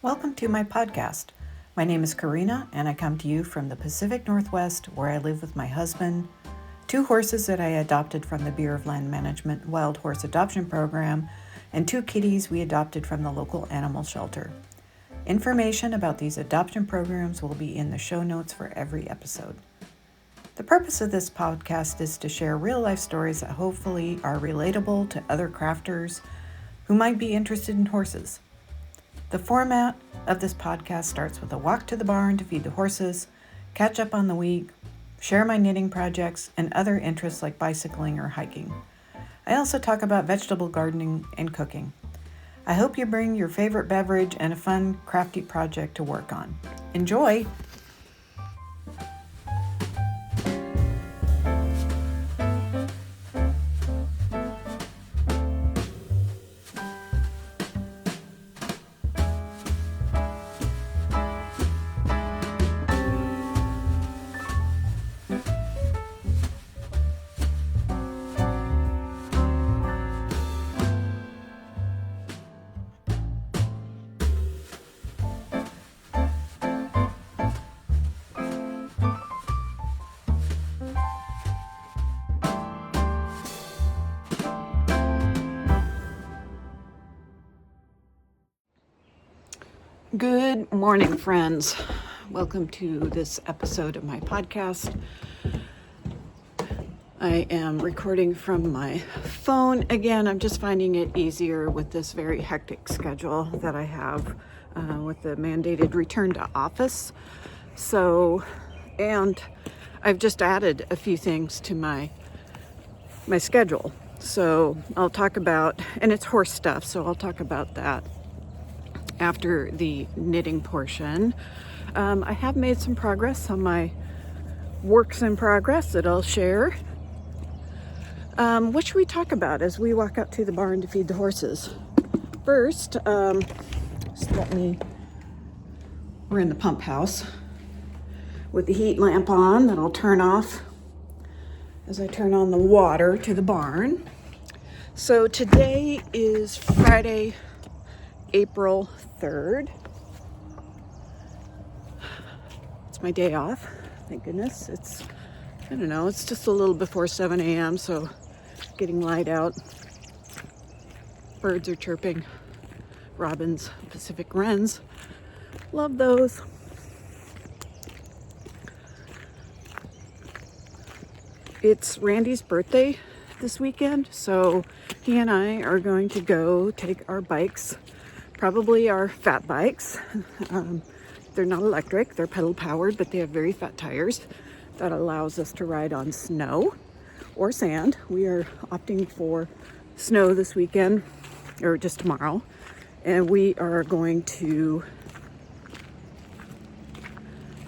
Welcome to my podcast. My name is Karina, and I come to you from the Pacific Northwest, where I live with my husband, 2 horses that I adopted from the Bureau of Land Management Wild Horse Adoption Program, and 2 kitties we adopted from the local animal shelter. Information about these adoption programs will be in the show notes for every episode. The purpose of this podcast is to share real-life stories that hopefully are relatable to other crafters who might be interested in horses. The format of this podcast starts with a walk to the barn to feed the horses, catch up on the week, share my knitting projects, and other interests like bicycling or hiking. I also talk about vegetable gardening and cooking. I hope you bring your favorite beverage and a fun, crafty project to work on. Enjoy! Good morning, friends. Welcome to this episode of my podcast. I am recording from my phone again. I'm just finding it easier with this very hectic schedule that I have with the mandated return to office. And I've just added a few things to my schedule. So I'll talk about, and it's horse stuff, so I'll talk about that after the knitting portion. I have made some progress on my works in progress that I'll share. What should we talk about as we walk out to the barn to feed the horses? First, we're in the pump house with the heat lamp on that I'll turn off as I turn on the water to the barn. So today is Friday, April 3rd. It's my day off, thank goodness. It's just a little before 7 a.m., so getting light out. Birds are chirping. Robins, Pacific wrens. Love those. It's Randy's birthday this weekend, so he and I are going to go take our bikes, probably our fat bikes. They're not electric, they're pedal powered, but they have very fat tires that allows us to ride on snow or sand. We are opting for snow this weekend, or just tomorrow, and we are going to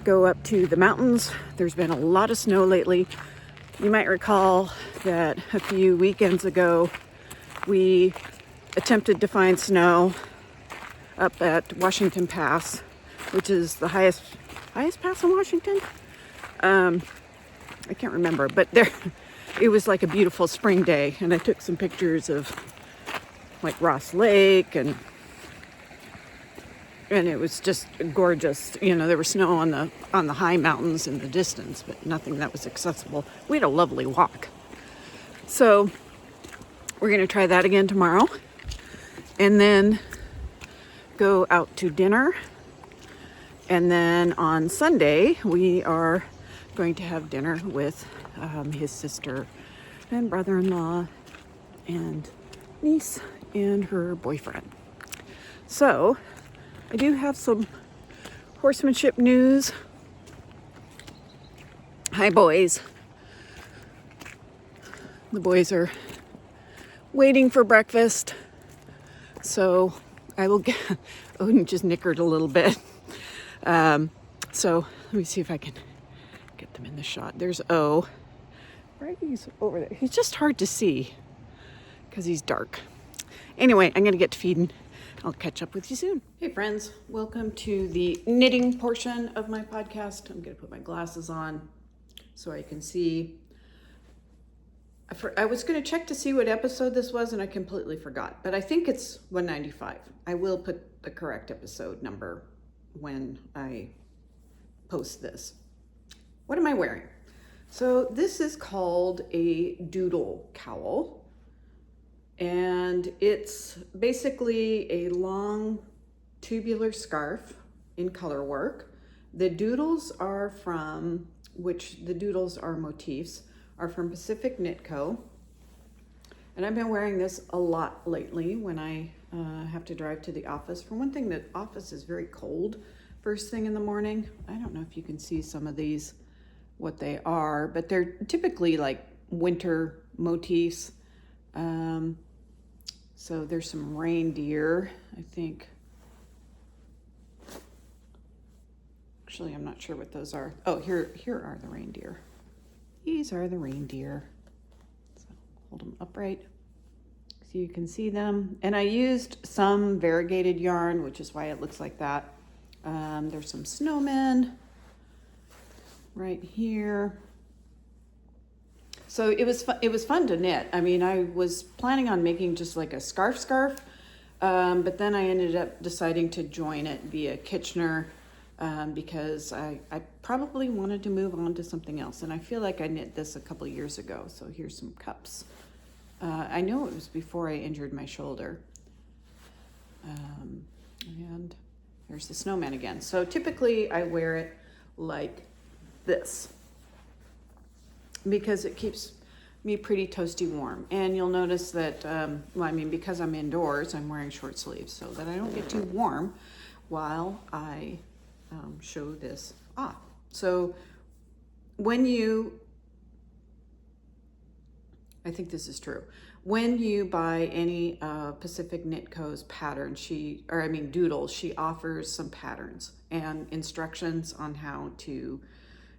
go up to the mountains. There's been a lot of snow lately. You might recall that a few weekends ago we attempted to find snow up at Washington Pass, which is the highest pass in Washington. I can't remember, but it was like a beautiful spring day, and I took some pictures of like Ross Lake, and it was just gorgeous. There was snow on the high mountains in the distance, but nothing that was accessible. We had a lovely walk. So we're going to try that again tomorrow, and then go out to dinner. And then on Sunday, we are going to have dinner with his sister and brother-in-law and niece and her boyfriend. So I do have some horsemanship news. Hi, boys. The boys are waiting for breakfast. So I will get, Odin just nickered a little bit. So let me see if I can get them in the shot. There's O. He's over there. He's just hard to see because he's dark. Anyway, I'm going to get to feeding. I'll catch up with you soon. Hey friends, welcome to the knitting portion of my podcast. I'm going to put my glasses on so I can see. I was going to check to see what episode this was, and I completely forgot. But I think it's 195. I will put the correct episode number when I post this. What am I wearing? So this is called a doodle cowl, and it's basically a long tubular scarf in color work. The doodles are from, the doodles are motifs, are from Pacific Knit Co. And I've been wearing this a lot lately when I have to drive to the office. For one thing, the office is very cold first thing in the morning. I don't know if you can see some of these, what they are, but they're typically like winter motifs. So there's some reindeer, I think. Actually, I'm not sure what those are. Oh, here are the reindeer. These are the reindeer. So hold them upright so you can see them. And I used some variegated yarn, which is why it looks like that. There's some snowmen right here. So it was fun to knit. I mean, I was planning on making just like a scarf, but then I ended up deciding to join it via Kitchener because I probably wanted to move on to something else. And I feel like I knit this a couple of years ago. So here's some cups. I know it was before I injured my shoulder. And there's the snowman again. So typically I wear it like this because it keeps me pretty toasty warm. And you'll notice that, because I'm indoors, I'm wearing short sleeves so that I don't get too warm while I show this off. So I think this is true. When you buy any Pacific Knit Co.'s pattern, doodles, she offers some patterns and instructions on how to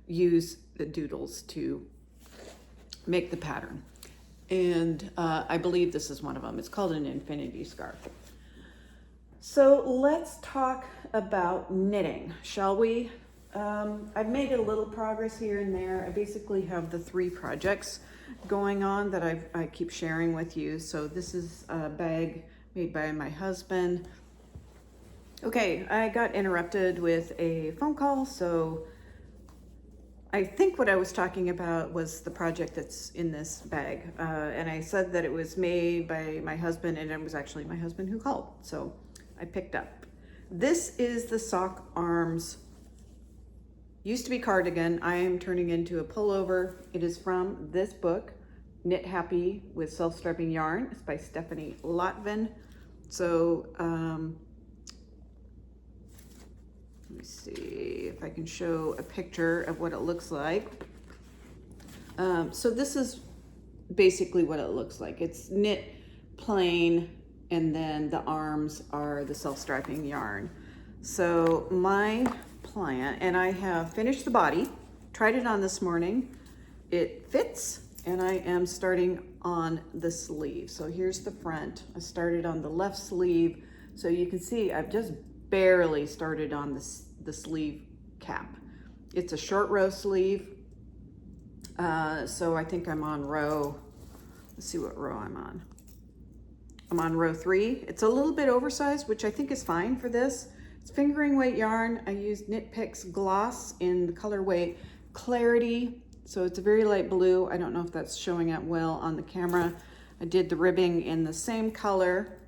use the doodles to make the pattern. And I believe this is one of them. It's called an infinity scarf. So let's talk about knitting, shall we? I've made a little progress here and there. I basically have the 3 projects going on that I keep sharing with you. So this is a bag made by my husband. Okay, I got interrupted with a phone call, so I think what I was talking about was the project that's in this bag. And I said that it was made by my husband, and it was actually my husband who called. So I picked up. This is the Sock Arms, used to be cardigan. I am turning into a pullover. It is from this book, Knit Happy with Self-Striping Yarn. It's by Stephanie Lotvin. So let me see if I can show a picture of what it looks like. So this is basically what it looks like. It's knit plain, and then the arms are the self-striping yarn. So my plan, and I have finished the body, tried it on this morning. It fits, and I am starting on the sleeve. So here's the front. I started on the left sleeve. So you can see I've just barely started on the sleeve cap. It's a short row sleeve. So I think I'm on let's see what row I'm on. I'm on row 3. It's a little bit oversized, which I think is fine for this. It's fingering weight yarn. I used Knit Picks Gloss in the colorway Clarity. So it's a very light blue. I don't know if that's showing up well on the camera. I did the ribbing in the same color.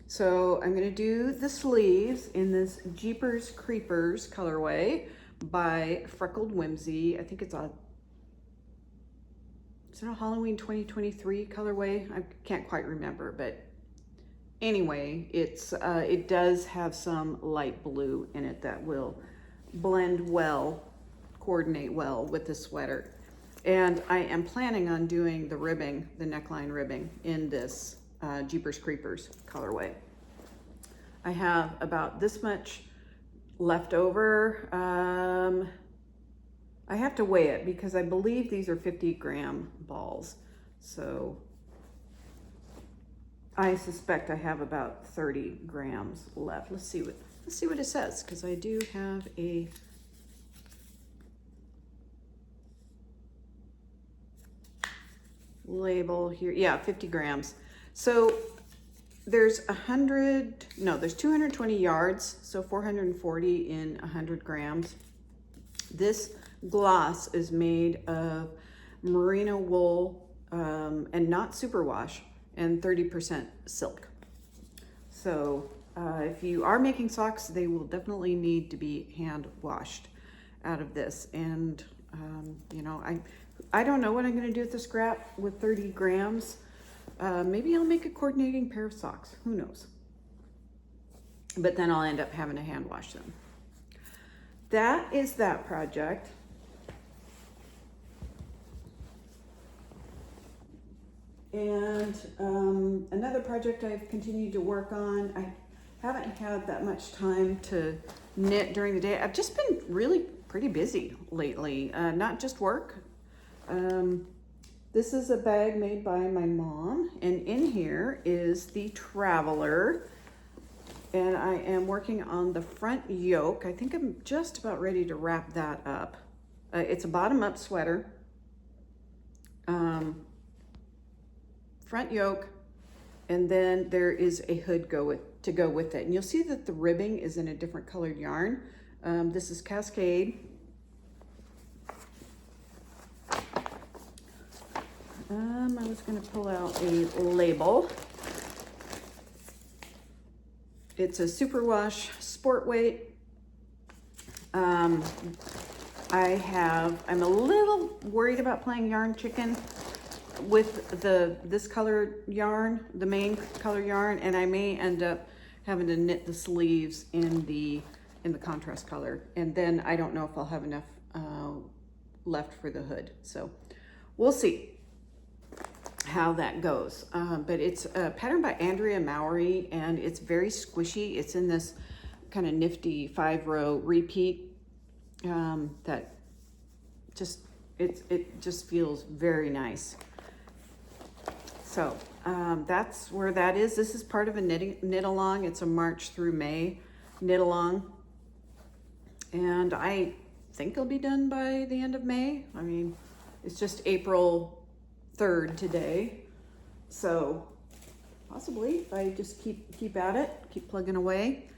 So I'm gonna do the sleeves in this Jeepers Creepers colorway by Freckled Whimsy. I think is it a Halloween 2023 colorway? I can't quite remember, but anyway, it does have some light blue in it that will blend well, coordinate well with the sweater. And I am planning on doing the ribbing, the neckline ribbing in this Jeepers Creepers colorway. I have about this much left over. I have to weigh it because I believe these are 50-gram balls. So I suspect I have about 30 grams left. Let's see what it says, because I do have a label here. Yeah, 50 grams. So there's 220 yards, so 440 in 100 grams. This gloss is made of merino wool and not superwash, and 30% silk. So if you are making socks, they will definitely need to be hand washed out of this. And you know, I don't know what I'm going to do with the scrap with 30 grams. Maybe I'll make a coordinating pair of socks. Who knows? But then I'll end up having to hand wash them. That is that project. And another project I've continued to work on. I haven't had that much time to knit during the day. I've just been really pretty busy lately, not just work. This is a bag made by my mom, and in here is the Traveler, and I am working on the front yoke. I think I'm just about ready to wrap that up. It's a bottom-up sweater. Front yoke, and then there is a hood to go with it. And you'll see that the ribbing is in a different colored yarn. This is Cascade. I was going to pull out a label. It's a superwash sport weight. I'm a little worried about playing yarn chicken with this color yarn, the main color yarn, and I may end up having to knit the sleeves in the contrast color, and then I don't know if I'll have enough left for the hood. So we'll see how that goes. But it's a pattern by Andrea Mowry, and it's very squishy. It's in this kind of nifty 5-row repeat that it just feels very nice. So that's where that is. This is part of a knit along. It's a March through May knit along, and I think it'll be done by the end of May. I mean, it's just April 3rd today, so possibly if I just keep at it, keep plugging away.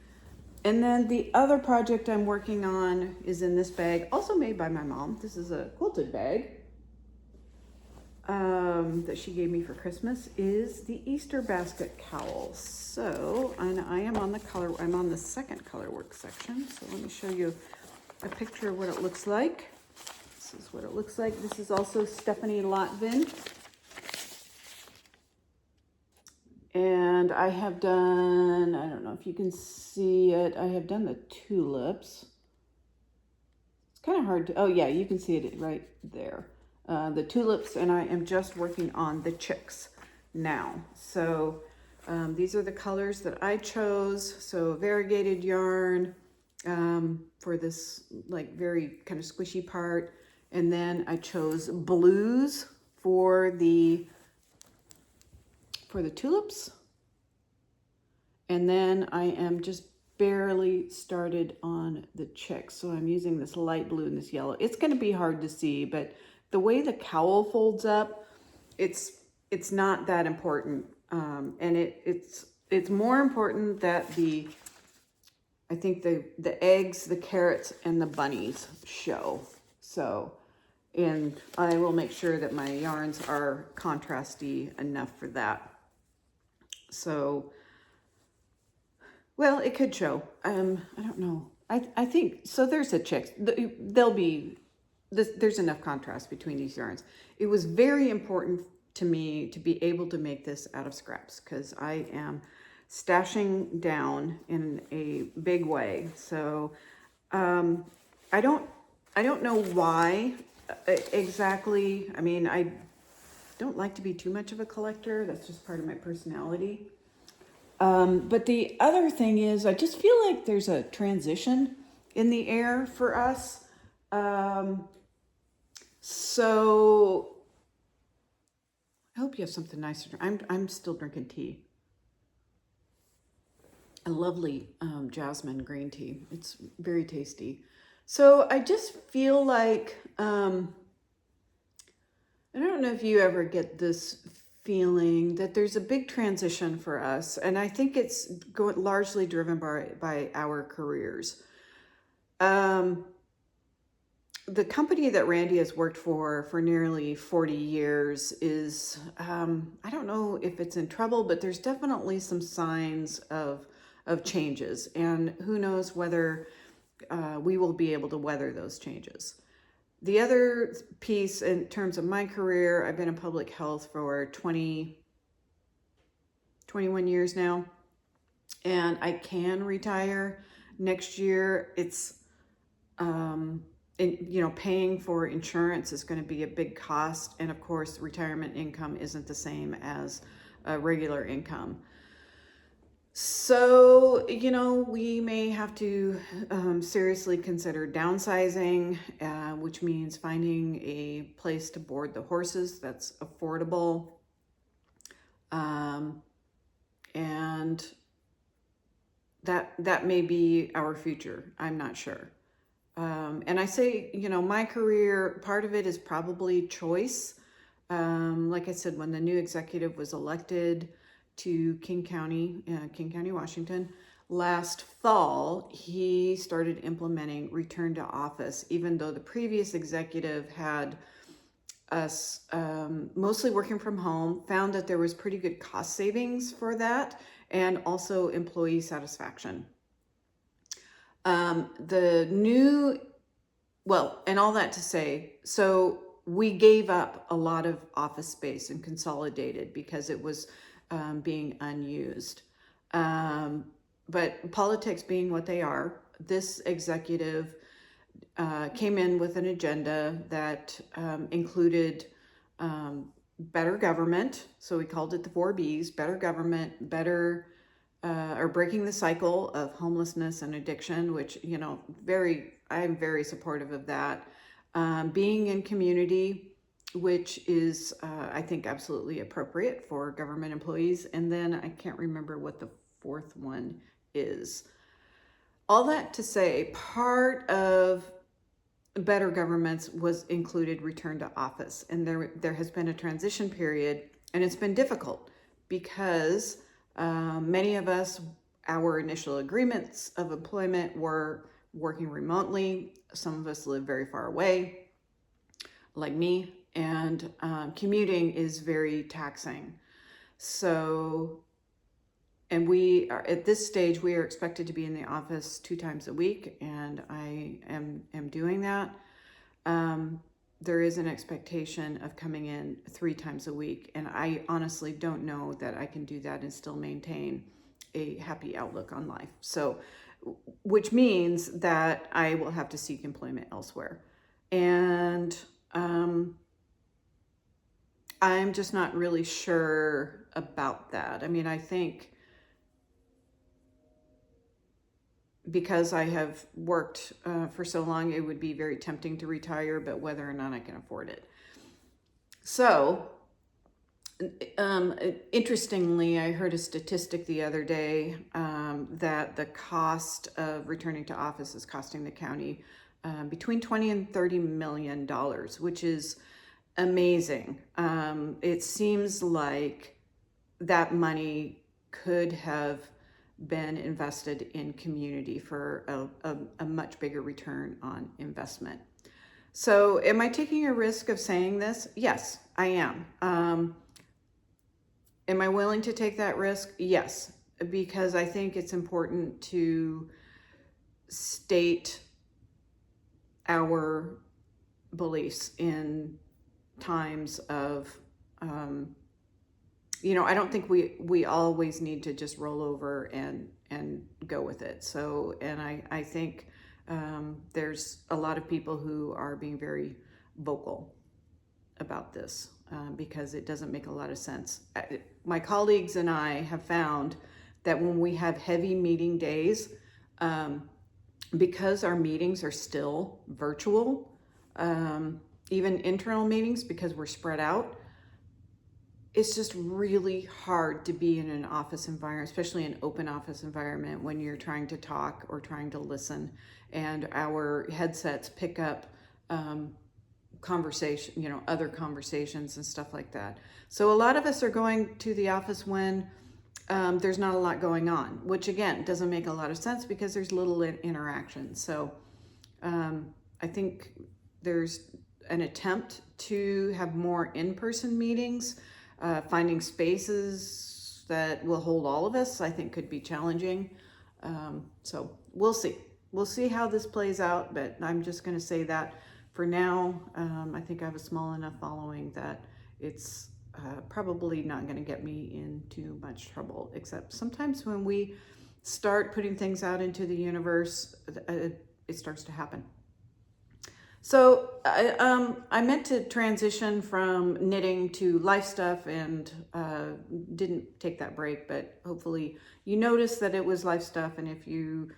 And then the other project I'm working on is in this bag, also made by my mom. This is a quilted bag that she gave me for Christmas, is the Easter basket cowl. So, and I'm on the second color work section. So let me show you a picture of what it looks like. This is what it looks like. This is also Stephanie Lotvin. And I have done, I don't know if you can see it, I have done the tulips. It's kind of hard to, oh yeah, you can see it right there. The tulips, and I am just working on the chicks now. So these are the colors that I chose. So variegated yarn for this like very kind of squishy part. And then I chose blues for the tulips. And then I am just barely started on the chicks. So I'm using this light blue and this yellow. It's going to be hard to see, but the way the cowl folds up, it's not that important. And it's more important that I think the eggs, the carrots, and the bunnies show. So, and I will make sure that my yarns are contrasty enough for that. So, well, it could show. I don't know. I think, so there's a chick. There's enough contrast between these yarns. It was very important to me to be able to make this out of scraps because I am stashing down in a big way. So I don't know why exactly. I mean, I don't like to be too much of a collector. That's just part of my personality. But the other thing is, I just feel like there's a transition in the air for us. So I hope you have something nice to drink. I'm still drinking tea. A lovely jasmine green tea. It's very tasty. So I just feel like, I don't know if you ever get this feeling that there's a big transition for us, and I think it's largely driven by our careers. The company that Randy has worked for nearly 40 years is, I don't know if it's in trouble, but there's definitely some signs of changes, and who knows whether we will be able to weather those changes. The other piece in terms of my career, I've been in public health for 21 years now, and I can retire next year. It's, paying for insurance is going to be a big cost. And of course, retirement income isn't the same as regular income. So, we may have to seriously consider downsizing, which means finding a place to board the horses that's affordable. And that may be our future. I'm not sure. And I say, my career, part of it is probably choice. Like I said, when the new executive was elected to King County, Washington, last fall, he started implementing return to office, even though the previous executive had us mostly working from home, found that there was pretty good cost savings for that, and also employee satisfaction. And all that to say, so we gave up a lot of office space and consolidated because it was being unused. But politics being what they are, this executive came in with an agenda that included better government. So we called it the 4Bs: better government, or breaking the cycle of homelessness and addiction, which, I'm very supportive of that. Being in community, which is, I think, absolutely appropriate for government employees. And then I can't remember what the fourth one is. All that to say, part of better governments was included return to office. And there has been a transition period, and it's been difficult because many of us, our initial agreements of employment were working remotely. Some of us live very far away, like me, and commuting is very taxing. So, and we are at this stage, we are expected to be in the office 2 times a week, and I am doing that. There is an expectation of coming in 3 times a week, and I honestly don't know that I can do that and still maintain a happy outlook on life. So, which means that I will have to seek employment elsewhere. And I'm just not really sure about that. I mean, I think because I have worked for so long, it would be very tempting to retire, but whether or not I can afford it. So, interestingly, I heard a statistic the other day that the cost of returning to office is costing the county between $20 and $30 million, which is amazing. It seems like that money could have been invested in community for a much bigger return on investment. So am I taking a risk of saying this? Yes, I am. Am I willing to take that risk? Yes, because I think it's important to state our beliefs in times of, I don't think we always need to just roll over and go with it. So, and I think there's a lot of people who are being very vocal about this because it doesn't make a lot of sense. My colleagues and I have found that when we have heavy meeting days, because our meetings are still virtual, even internal meetings, because we're spread out, it's just really hard to be in an office environment, especially an open office environment, when you're trying to talk or trying to listen, and our headsets pick up conversation, other conversations and stuff like that. So a lot of us are going to the office when there's not a lot going on, which again doesn't make a lot of sense because there's little interaction. So I think there's an attempt to have more in-person meetings. Finding spaces that will hold all of us, I think, could be challenging. So we'll see. We'll see how this plays out, but I'm just going to say that for now, I think I have a small enough following that it's probably not going to get me into much trouble, except sometimes when we start putting things out into the universe, it starts to happen. So I meant to transition from knitting to life stuff and didn't take that break, but hopefully you noticed that it was life stuff, and if you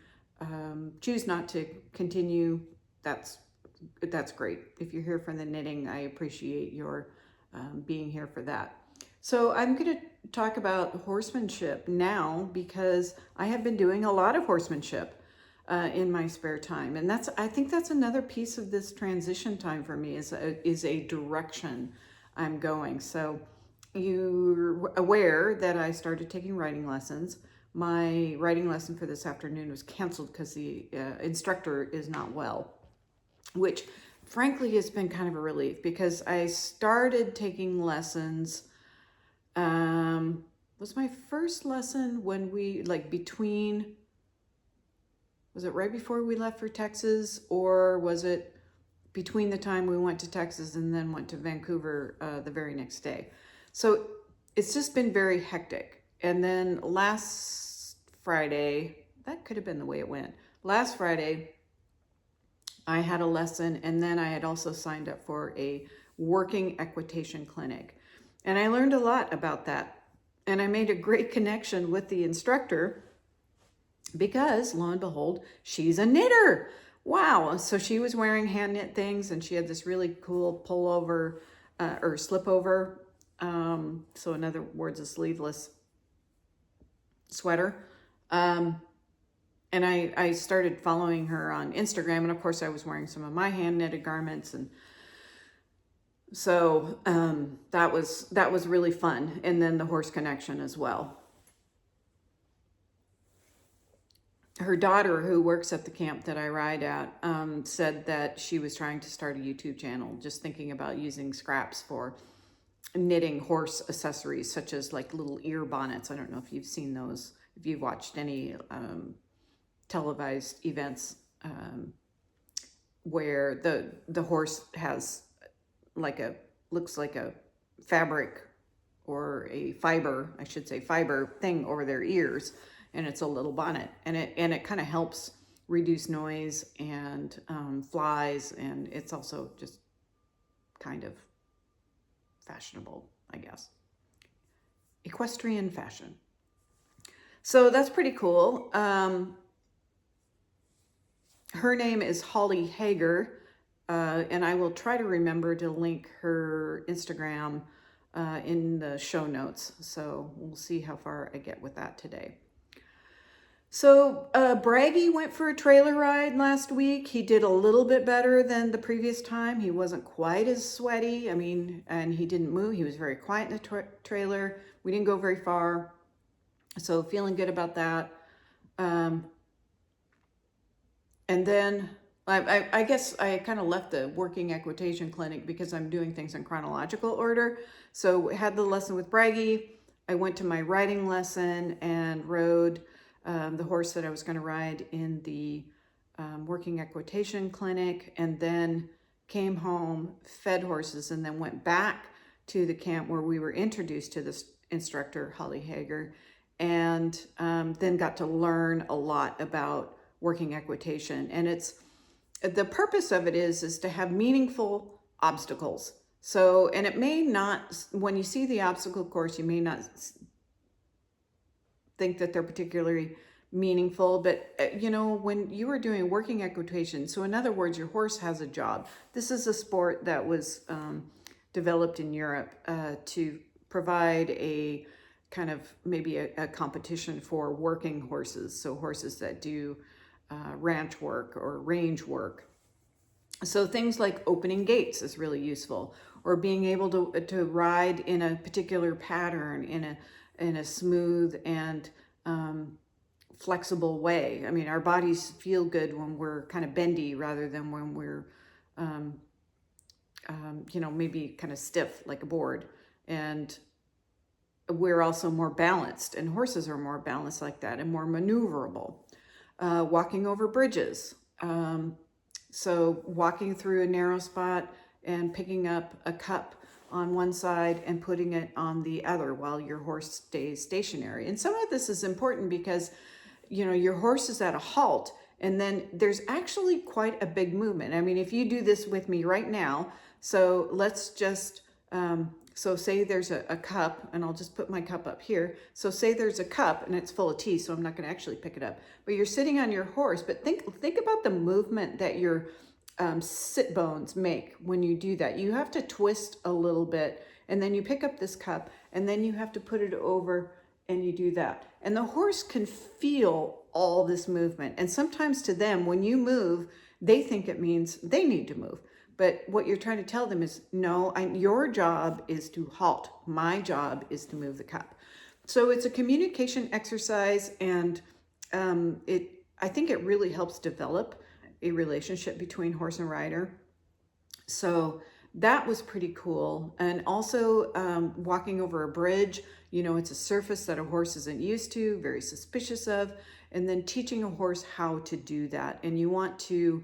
choose not to continue, that's great. If you're here for the knitting, I appreciate your being here for that. So I'm going to talk about horsemanship now because I have been doing a lot of horsemanship in my spare time, and I think that's another piece of this transition time for me is a direction I'm going. So you're aware that I started taking writing lessons. My writing lesson for this afternoon was canceled because the instructor is not well, which frankly has been kind of a relief because I started taking lessons. Was my first lesson when we was it right before we left for Texas, or was it between the time we went to Texas and then went to Vancouver the very next day? So it's just been very hectic. And then last Friday, that could have been the way it went. Last Friday, I had a lesson, and then I had also signed up for a working equitation clinic. And I learned a lot about that. And I made a great connection with the instructor because, lo and behold, she's a knitter. Wow. So she was wearing hand knit things, and she had this really cool pullover or slip over. So in other words, a sleeveless sweater. And I started following her on Instagram, and of course I was wearing some of my hand knitted garments, and so that was really fun. And then the horse connection as well. Her daughter, who works at the camp that I ride at, said that she was trying to start a YouTube channel, just thinking about using scraps for knitting horse accessories, such as like little ear bonnets. I don't know if you've seen those, if you've watched any televised events where the horse has looks like a fabric or a fiber, I should say fiber thing over their ears, and it's a little bonnet, and it kind of helps reduce noise and flies, and it's also just kind of fashionable, I guess. Equestrian fashion. So that's pretty cool. Her name is Holly Hager, and I will try to remember to link her Instagram in the show notes. So we'll see how far I get with that today. So Braggy went for a trailer ride last week. He did a little bit better than the previous time. He wasn't quite as sweaty. I mean, and he didn't move. He was very quiet in the trailer. We didn't go very far. So feeling good about that. And then I guess I kind of left the working equitation clinic because I'm doing things in chronological order. So had the lesson with Braggy. I went to my riding lesson and rode the horse that I was going to ride in the working equitation clinic, and then came home, fed horses, and then went back to the camp where we were introduced to this instructor, Holly Hager, and then got to learn a lot about working equitation. And the purpose of it is to have meaningful obstacles. So, and it may not, when you see the obstacle course, you may not think that they're particularly meaningful, but when you are doing working equitation, so in other words, your horse has a job. This is a sport that was developed in Europe to provide a kind of maybe a competition for working horses, so horses that do ranch work or range work. So things like opening gates is really useful, or being able to ride in a particular pattern in a smooth and flexible way. I mean, our bodies feel good when we're kind of bendy rather than when we're maybe kind of stiff like a board. And we're also more balanced, and horses are more balanced like that and more maneuverable. Walking over bridges. So walking through a narrow spot and picking up a cup on one side and putting it on the other while your horse stays stationary. And some of this is important because, your horse is at a halt, and then there's actually quite a big movement. I mean, if you do this with me right now, so let's just, so say there's a cup, and I'll just put my cup up here. So say there's a cup and it's full of tea, so I'm not going to actually pick it up. But you're sitting on your horse, but think about the movement that your sit bones make when you do that. You have to twist a little bit, and then you pick up this cup, and then you have to put it over, and you do that. And the horse can feel all this movement. And sometimes to them, when you move, they think it means they need to move. But what you're trying to tell them is, no, your job is to halt. My job is to move the cup. So it's a communication exercise, and I think it really helps develop a relationship between horse and rider. So that was pretty cool. And also walking over a bridge, it's a surface that a horse isn't used to, very suspicious of, and then teaching a horse how to do that. And you want to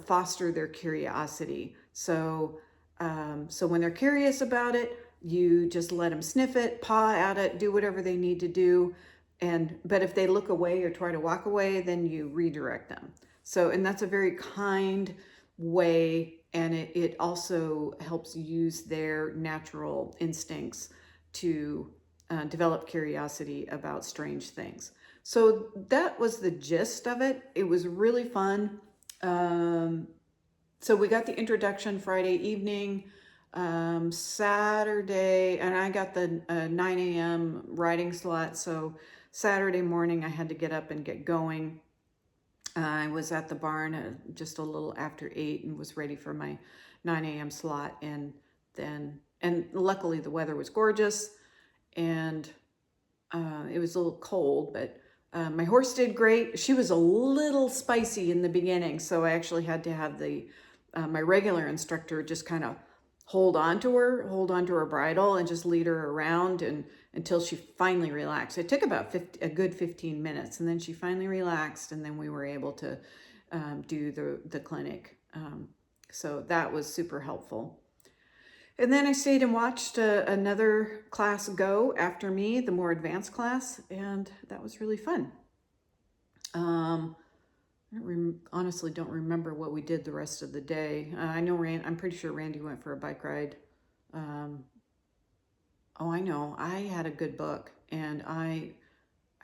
foster their curiosity. So when they're curious about it, you just let them sniff it, paw at it, do whatever they need to do. But if they look away or try to walk away, then you redirect them. So, and that's a very kind way, and it also helps use their natural instincts to develop curiosity about strange things. So that was the gist of it. It was really fun. So we got the introduction Friday evening, Saturday, and I got the 9 a.m. riding slot. So Saturday morning I had to get up and get going. I was at the barn just a little after 8 and was ready for my 9 a.m. slot. And luckily the weather was gorgeous, and it was a little cold, but my horse did great. She was a little spicy in the beginning, so I actually had to have my regular instructor just kind of hold on to her bridle and just lead her around until she finally relaxed. It took about a good 15 minutes, and then she finally relaxed, and then we were able to do the clinic. So that was super helpful. And then I stayed and watched another class go after me, the more advanced class, and that was really fun. Honestly don't remember what we did the rest of the day. I know I'm pretty sure Randy went for a bike ride. I know, I had a good book, and I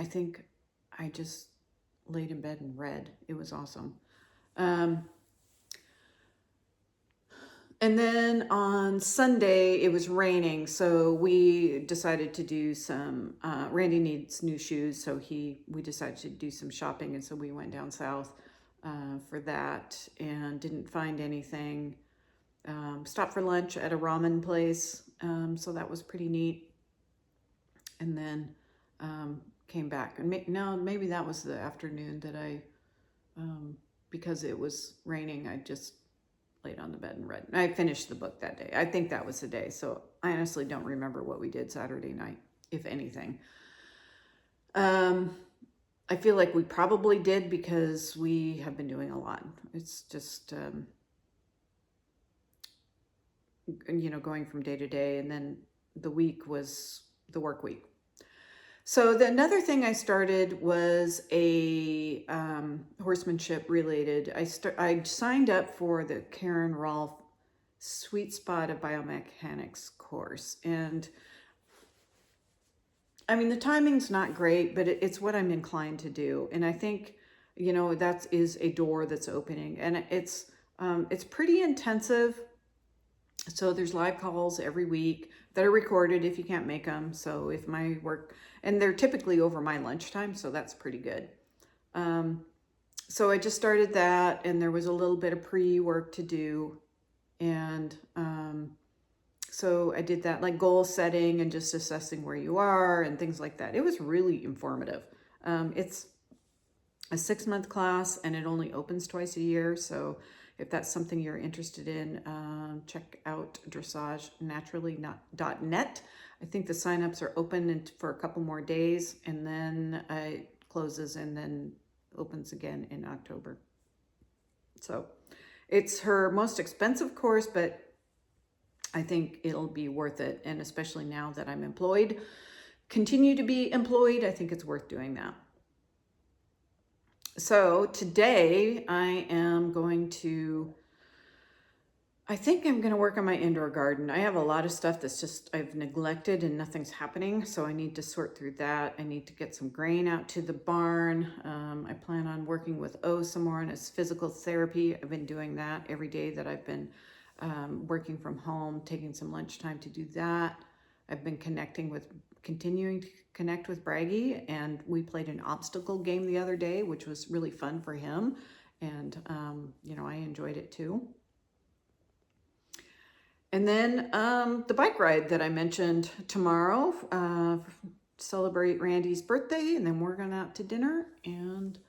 think I just laid in bed and read. It was awesome. And then on Sunday, it was raining, so we decided to do some, Randy needs new shoes, so we decided to do some shopping, and so we went down south for that, and didn't find anything. Stopped for lunch at a ramen place, so that was pretty neat. And then came back, and maybe that was the afternoon that I, because it was raining, I just laid on the bed and read. I finished the book that day. I think that was the day. So I honestly don't remember what we did Saturday night, if anything. I feel like we probably did because we have been doing a lot. It's just, going from day to day, and then the week was the work week. So another thing I started was a horsemanship related. I signed up for the Karen Rolfe Sweet Spot of Biomechanics course, and I mean the timing's not great, but it's what I'm inclined to do, and I think that is a door that's opening, and it's pretty intensive. So there's live calls every week that are recorded if you can't make them. So if my work, and they're typically over my lunchtime, so that's pretty good. So I just started that, and there was a little bit of pre-work to do. And so I did that, like goal setting and just assessing where you are and things like that. It was really informative. It's a 6-month class, and it only opens twice a year. So if that's something you're interested in, check out dressagenaturally.net. I think the signups are open for a couple more days, and then it closes and then opens again in October. So it's her most expensive course, but I think it'll be worth it. And especially now that I'm employed, continue to be employed, I think it's worth doing that. So today I think I'm going to work on my indoor garden. I have a lot of stuff that's just I've neglected and nothing's happening. So I need to sort through that. I need to get some grain out to the barn. I plan on working with O some more on his physical therapy. I've been doing that every day that I've been working from home, taking some lunchtime to do that. I've been continuing to connect with Braggy, and we played an obstacle game the other day, which was really fun for him. And, I enjoyed it too. And then the bike ride that I mentioned tomorrow, celebrate Randy's birthday, and then we're going out to dinner, and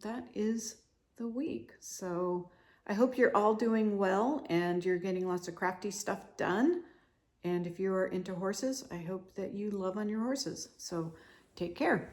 that is the week. So I hope you're all doing well and you're getting lots of crafty stuff done. And if you are into horses, I hope that you love on your horses. So take care.